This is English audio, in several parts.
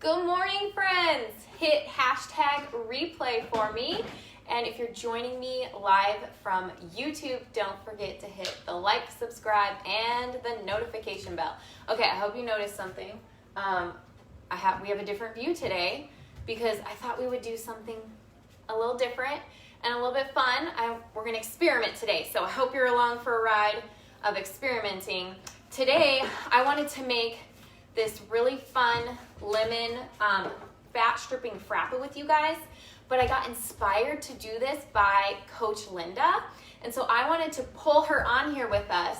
Good morning, friends. Hit hashtag replay for me. And if you're joining me live from YouTube, don't forget to hit the like, subscribe, and the notification bell. Okay, I hope you noticed something. We have a different view today because I thought we would do something a little different and a little bit fun. We're going to experiment today, so I hope you're along for a ride of experimenting. Today, I wanted to make this really fun lemon fat stripping frappa with you guys, but I got inspired to do this by Coach Linda, and so I wanted to pull her on here with us,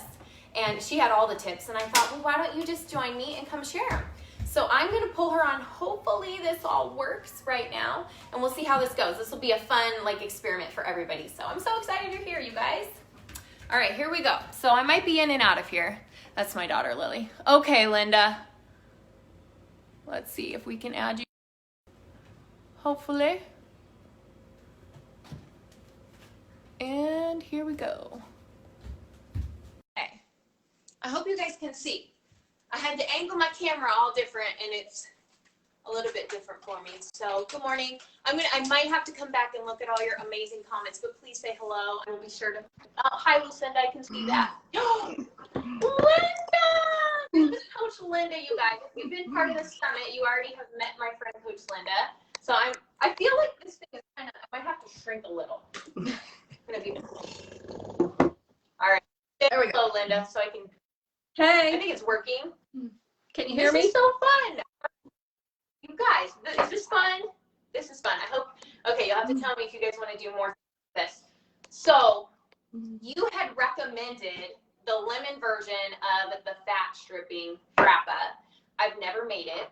and she had all the tips, and I thought, well, why don't you just join me and come share them? So I'm going to pull her on. Hopefully this all works right now, and we'll see how this goes. This will be a fun experiment for everybody, so I'm so excited you're here, you guys. All right, here we go. So I might be in and out of here. That's my daughter, Lily. Okay, Linda. Let's see if we can add you. Hopefully. And here we go. Okay. I hope you guys can see. I had to angle my camera all different, and it's a little bit different for me. So good morning. I might have to come back and look at all your amazing comments, but please say hello. I will be sure to. Oh, hi, Lucinda. I can see that. Linda! This is Coach Linda, you guys. If you've been part of the summit, you already have met my friend Coach Linda. So I feel like this thing is I might have to shrink a little. All right. There we go, Linda, so I can. Hey. I think it's working. Can you hear me? This is so fun. You guys, is this fun? This is fun. I hope. Okay, you'll have to tell me if you guys want to do more of this. So, you had recommended the lemon version of the fat stripping frappa. I've never made it.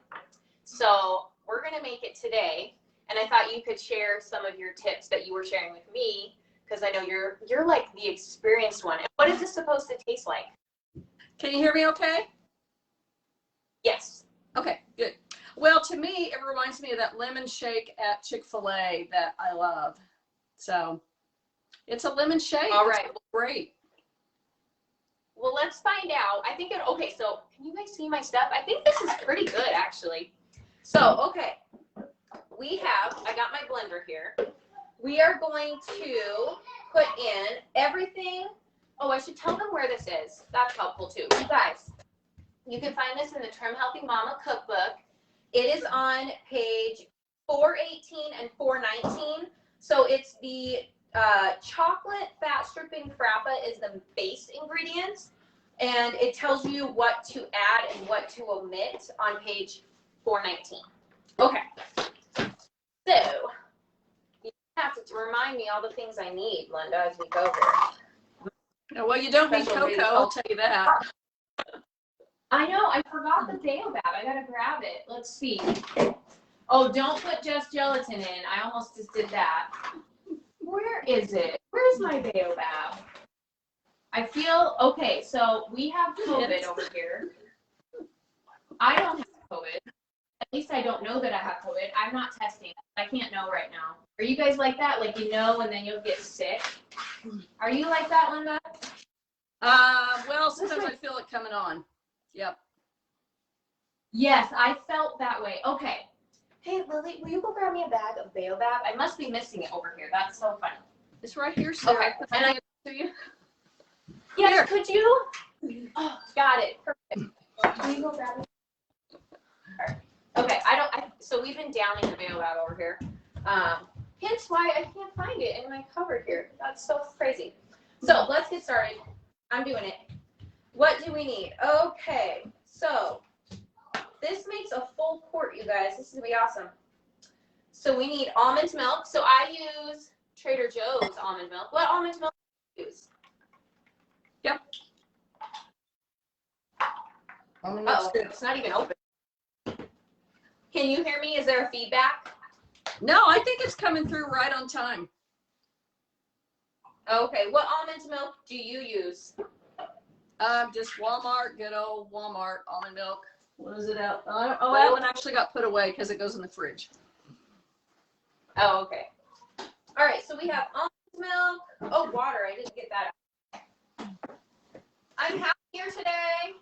So, we're going to make it today. And I thought you could share some of your tips that you were sharing with me, because I know you're like the experienced one. And what is this supposed to taste like? Can you hear me okay? Yes. Okay, good. Well, to me, it reminds me of that lemon shake at Chick-fil-A that I love. So, it's a lemon shake. All right. Great. Well, let's find out. I think okay, so can you guys see my stuff? I think this is pretty good, actually. So, okay. I got my blender here. We are going to put in everything. Oh, I should tell them where this is. That's helpful, too. You guys, you can find this in the Trim Healthy Mama cookbook. It is on page 418 and 419. So it's the chocolate fat stripping frappa is the base ingredients, and it tells you what to add and what to omit on page 419. Okay. So you have to remind me all the things I need, Linda, as we go here. Well, you don't need cocoa, I'll tell you that. I know, I forgot the baobab. I gotta grab it. Let's see. Oh, don't put just gelatin in. I almost just did that. Where is it? Where's my baobab? I feel, okay, so we have COVID over here. I don't have COVID. At least I don't know that I have COVID. I'm not testing. I can't know right now. Are you guys like that? Like you know and then you'll get sick? Are you like that, Linda? Well, sometimes I feel it coming on. Yep. Yes, I felt that way. Okay. Hey, Lily, will you go grab me a bag of baobab? I must be missing it over here. That's so funny. It's right here, Sarah. Okay. And I to you. Yes, Here. could you? Oh, got it. Perfect. Will you go grab it? All right. Okay, so we've been downing the baobab over here. Hence why I can't find it in my cupboard here. That's so crazy. So let's get started. I'm doing it. What do we need? Okay, so this makes a full quart, you guys. This is gonna be awesome. So we need almond milk. So I use Trader Joe's almond milk. What almond milk do you use? Yep. Oh, it's not even open. Can you hear me? Is there a feedback? No, I think it's coming through right on time. Okay, what almond milk do you use? Just Walmart, good old Walmart almond milk. What is it out? Oh, that one actually got put away because it goes in the fridge. Oh, okay. All right, so we have almond milk. Oh, water. I didn't get that. I'm happier today.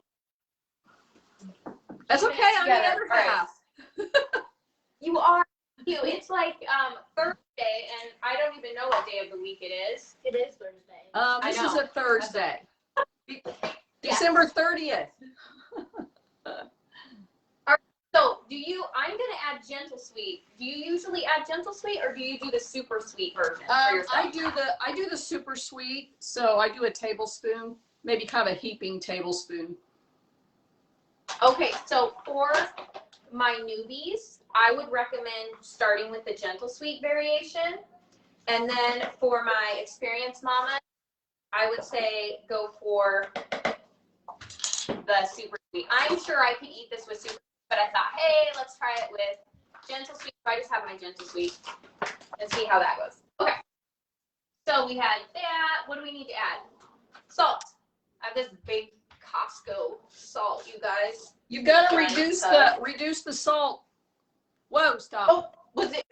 That's okay. I'm the other half. You are cute. It's like Thursday, and I don't even know what day of the week it is. It is Thursday. This is a Thursday. December 30th. So, I'm going to add Gentle Sweet. Do you usually add Gentle Sweet, or do you do the super sweet version for yourself? I do the super sweet, so I do a tablespoon, maybe kind of a heaping tablespoon. Okay, so for my newbies, I would recommend starting with the Gentle Sweet variation. And then for my experienced mama, I would say go for the super sweet. I'm sure I could eat this with super, but I thought, hey, let's try it with Gentle Sweet. So I just have my Gentle Sweet and see how that goes. Okay. So we had that. What do we need to add? Salt. I have this big Costco salt, you guys. You've got to reduce the salt. Whoa, stop. Oh, was it?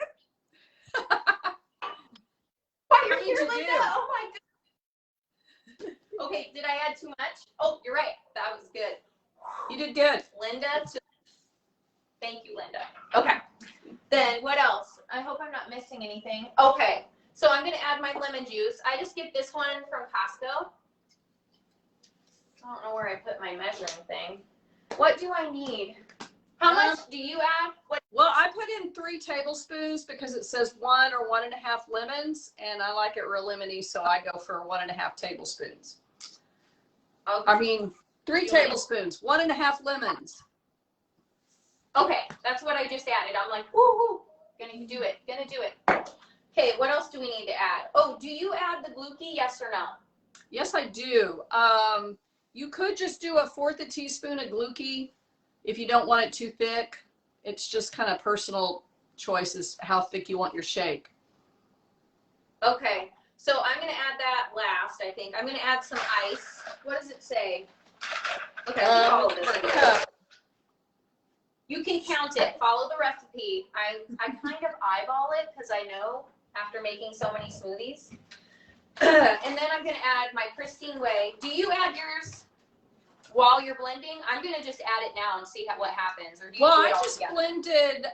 Why you're here, What did you Linda? do? Oh my god. Okay, did I add too much? Oh, you're right. That was good. You did good. Linda. Thank you, Linda. Okay. Then what else? I hope I'm not missing anything. Okay. So I'm going to add my lemon juice. I just get this one from Costco. I don't know where I put my measuring thing. What do I need? How much do you add? Well, I put in 3 tablespoons because it says 1 or 1.5 lemons, and I like it real lemony, so I go for 1.5 tablespoons. Okay. I mean, 3 tablespoons, 1.5 lemons. Okay, that's what I just added. I'm like, woo, woo, gonna do it. Okay, what else do we need to add? Oh, do you add the Glucki, yes or no? Yes, I do. You could just do 1/4 teaspoon of Glucki if you don't want it too thick. It's just kind of personal choices how thick you want your shake. Okay, so I'm gonna add that last, I think. I'm gonna add some ice. What does it say? Okay, follow this. You can count it, follow the recipe. I kind of eyeball it because I know after making so many smoothies. And then I'm gonna add my Pristine Whey. Do you add yours while you're blending? I'm gonna just add it now and see what happens. Or do you do it I all just together? blended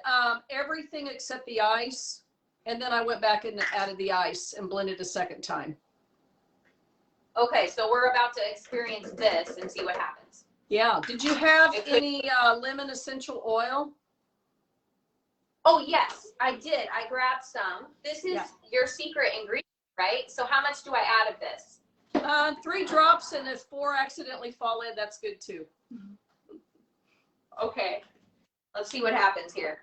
everything except the ice, and then I went back and added the ice and blended a second time. Okay, so we're about to experience this and see what happens. Yeah. Did you have any lemon essential oil? Oh, yes, I did. I grabbed some. This is your secret ingredient, right? So how much do I add of this? 3 drops, and if 4 accidentally fall in, that's good too. Okay, let's see what happens here.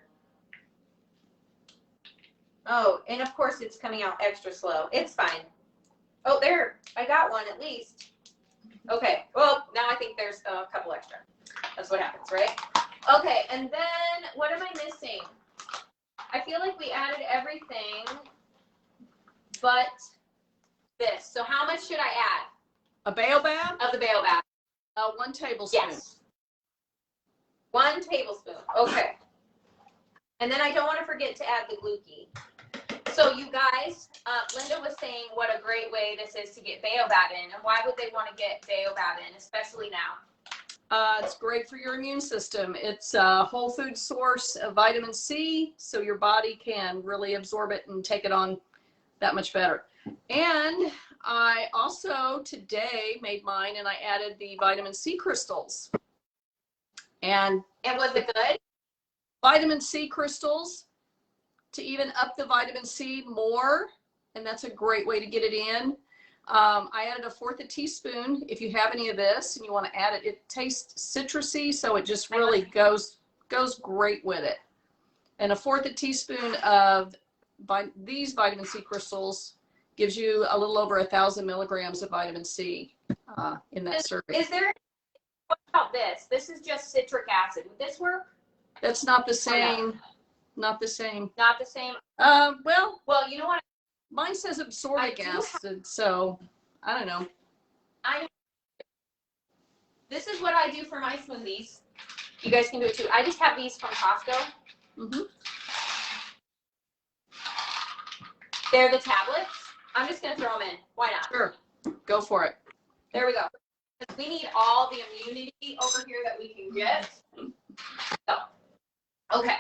Oh, and of course it's coming out extra slow. It's fine. Oh, there, I got one at least. Okay, well, now I think there's a couple extra. That's what happens, right? Okay, and then what am I missing? I feel like we added everything but this. So how much should I add? A baobab? Of the baobab. 1 tablespoon. Yes. 1 tablespoon. Okay. And then I don't want to forget to add the Glucki. So you guys, Linda was saying what a great way this is to get baobab in. And why would they want to get baobab in, especially now? It's great for your immune system. It's a whole food source of vitamin C, so your body can really absorb it and take it on that much better. And I also today made mine, and I added the vitamin C crystals. And was it good? Vitamin C crystals to even up the vitamin C more, and that's a great way to get it in. I added 1/4 teaspoon. If you have any of this and you want to add it, it tastes citrusy, so it just really goes great with it. And 1/4 teaspoon of these vitamin C crystals gives you a little over 1,000 milligrams of vitamin C in that serving. Is there? What about this? This is just citric acid. Would this work? That's not the same. Not the same. Not the same. Well, you know what? mine says absorbic acid, so I don't know. This is what I do for my smoothies. You guys can do it too. I just have these from Costco. Mm-hmm. They're the tablets. I'm just going to throw them in. Why not? Sure. Go for it. There we go. We need all the immunity over here that we can get. So, okay.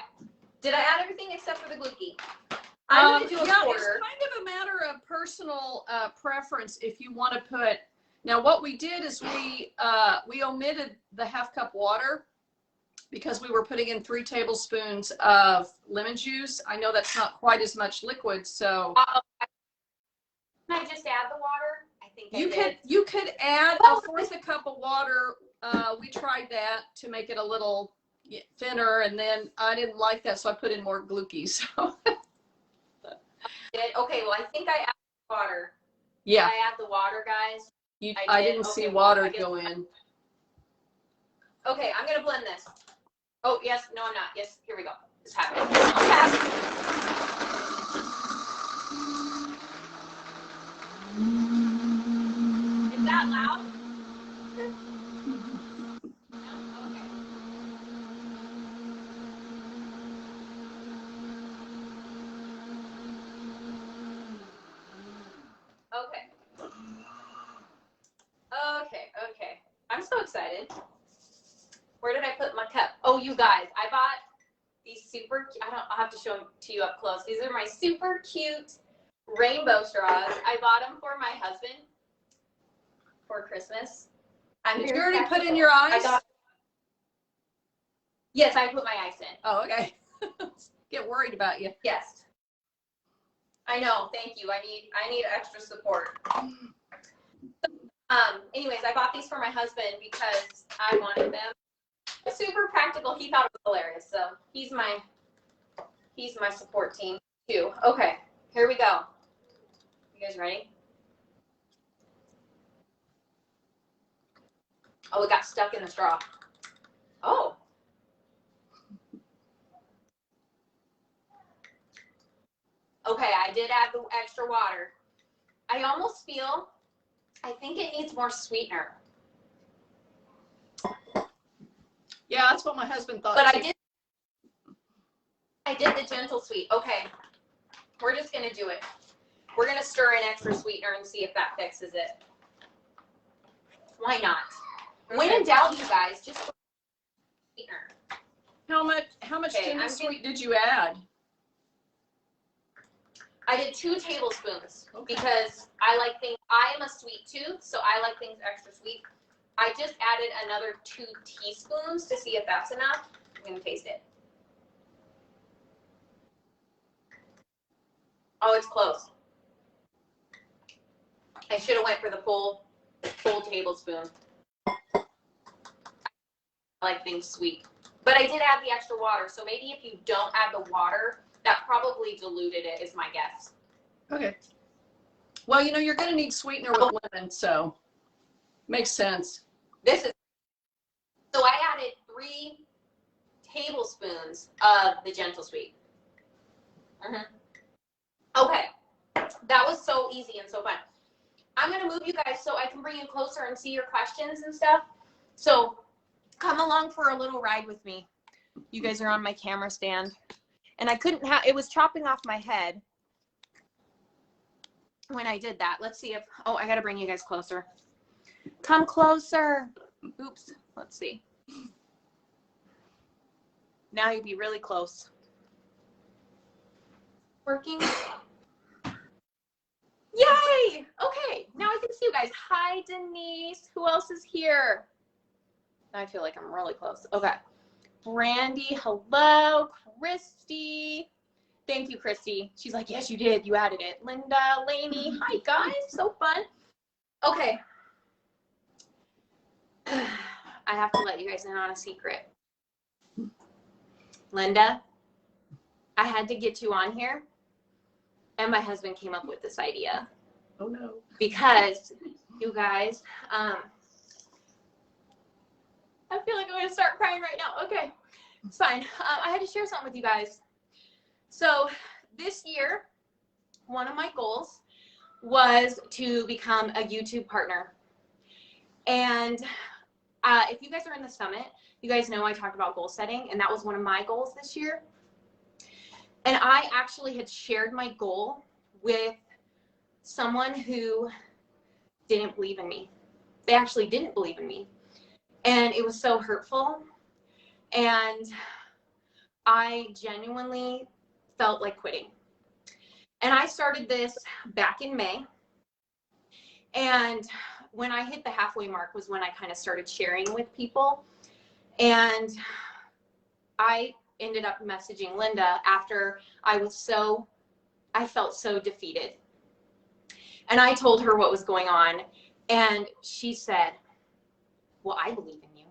Did I add everything except for the Glucki? I'm going to do a quarter. It's kind of a matter of personal preference if you want to put. Now, what we did is we omitted the ½ cup water because we were putting in 3 tablespoons of lemon juice. I know that's not quite as much liquid, so. Can I just add the water? I think you could add a 1/4 cup of water. We tried that to make it a little thinner, and then I didn't like that, so I put in more Glucki. So. Okay, well, I think I added water. Yeah. Did I add the water, guys? I didn't see water go in. Okay, I'm going to blend this. Oh, yes. No, I'm not. Yes, here we go. It's happening. It's happening. Is that loud? Okay. Okay. I'm so excited. Where did I put my cup? Oh, you guys, I bought these super, I'll have to show them to you up close. These are my super cute rainbow straws. I bought them for my husband for Christmas. Did you already put in your ice? Yes, I put my ice in. Oh, okay. Get worried about you. Yes. I know. Thank you. I need extra support. Anyways, I bought these for my husband because I wanted them. Super practical. He thought it was hilarious. So he's my support team too. Okay, here we go. You guys ready? Oh, it got stuck in the straw. Oh. Okay, I did add the extra water. I almost feel, I think it needs more sweetener. Yeah, that's what my husband thought. But too. I did the gentle sweet. Okay, we're just gonna do it. We're gonna stir in extra sweetener and see if that fixes it. Why not? Okay. When in doubt, you guys, just sweetener. How much gentle sweet did you add? I did 2 tablespoons because I am a sweet tooth, so I like things extra sweet. I just added another 2 teaspoons to see if that's enough. I'm gonna taste it. Oh, it's close. I should have went for the full tablespoon. I like things sweet. But I did add the extra water, so maybe if you don't add the water, that probably diluted it, is my guess. Okay. Well, you're going to need sweetener with lemon, so makes sense. So I added 3 tablespoons of the gentle sweet. Okay. That was so easy and so fun. I'm going to move you guys so I can bring you closer and see your questions and stuff. So come along for a little ride with me. You guys are on my camera stand. And I couldn't have, it was chopping off my head when I did that. Let's see if, oh, I got to bring you guys closer. Come closer. Oops. Let's see. Now you'd be really close. Working. Yay! Okay, now I can see you guys. Hi, Denise. Who else is here? I feel like I'm really close. Okay. Brandy, hello. Christy. Thank you, Christy. She's like, yes, you did. You added it. Linda, Lainey. Hi, guys. So fun. Okay. I have to let you guys in on a secret. Linda, I had to get you on here. And my husband came up with this idea. Oh, no. Because, you guys, I feel like I'm going to start crying right now. Okay, it's fine. I had to share something with you guys. So this year, one of my goals was to become a YouTube partner. And if you guys are in the summit, you guys know I talked about goal setting, and that was one of my goals this year. And I actually had shared my goal with someone who didn't believe in me. They actually didn't believe in me. And it was so hurtful. And I genuinely felt like quitting. And I started this back in May. And when I hit the halfway mark was when I kind of started sharing with people. And I ended up messaging Linda after I felt so defeated. And I told her what was going on. And she said, well, I believe in you.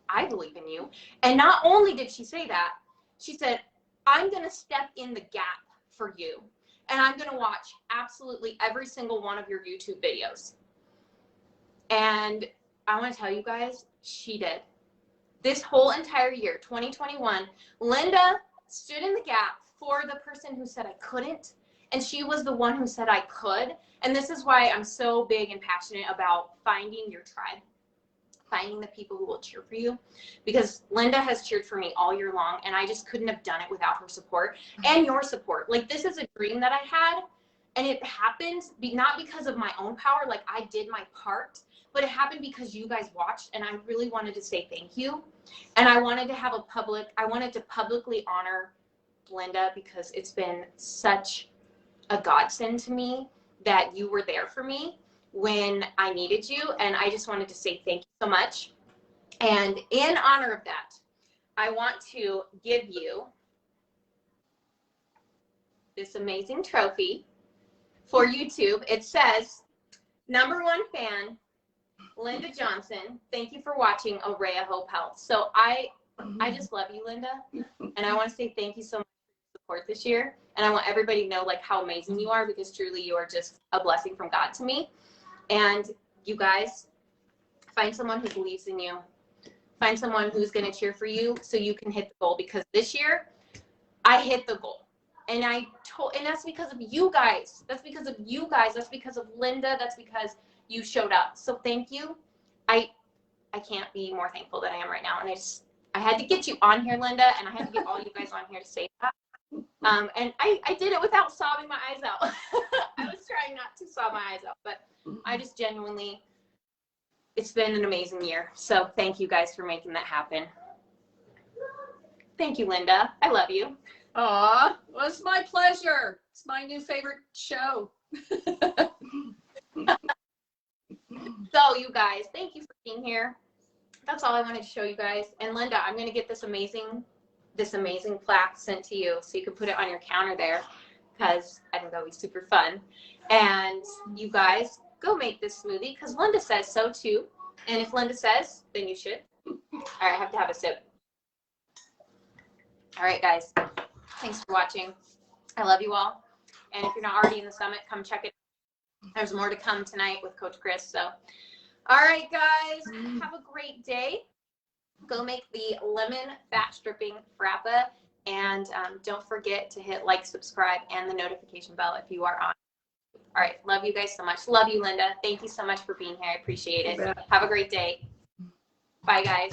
I believe in you. And not only did she say that, she said, I'm going to step in the gap for you. And I'm going to watch absolutely every single one of your YouTube videos. And I want to tell you guys, she did. This whole entire year, 2021, Linda stood in the gap for the person who said I couldn't. And she was the one who said I could. And this is why I'm so big and passionate about finding your tribe, finding the people who will cheer for you, because Linda has cheered for me all year long, and I just couldn't have done it without her support and your support. Like, this is a dream that I had, and it happened not because of my own power, like I did my part, but it happened because you guys watched, and I really wanted to say thank you. And I wanted to have I wanted to publicly honor Linda, because it's been such a godsend to me that you were there for me when I needed you. And I just wanted to say thank you so much. And in honor of that, I want to give you this amazing trophy for YouTube. It says, #1 fan, Linda Johnson. Thank you for watching Araya Hope Health. So I just love you, Linda. And I want to say thank you so much for your support this year. And I want everybody to know like how amazing you are, because truly you are just a blessing from God to me. And you guys, find someone who believes in you. Find someone who's going to cheer for you so you can hit the goal, because this year I hit the goal. And and that's because of you guys. That's because of you guys. That's because of Linda. That's because you showed up. So thank you. I can't be more thankful than I am right now. And I had to get you on here, Linda, and I had to get all you guys on here to say that. And I did it without sobbing my eyes out. I was trying not to sob my eyes out, but I just genuinely, it's been an amazing year. So thank you guys for making that happen. Thank you, Linda. I love you. Aw, well, it's my pleasure. It's my new favorite show. So you guys, thank you for being here. That's all I wanted to show you guys. And Linda, I'm going to get this amazing plaque sent to you so you can put it on your counter there, because I think that'll be super fun. And you guys, go make this smoothie, because Linda says so too. And if Linda says, then you should. All right, I have to have a sip. All right, guys. Thanks for watching. I love you all. And if you're not already in the summit, come check it. There's more to come tonight with Coach Chris. So, all right, guys, have a great day. Go make the lemon fat stripping frappa. And don't forget to hit like, subscribe, and the notification bell if you are on. All right. Love you guys so much. Love you, Linda. Thank you so much for being here. I appreciate it. Have a great day. Bye, guys.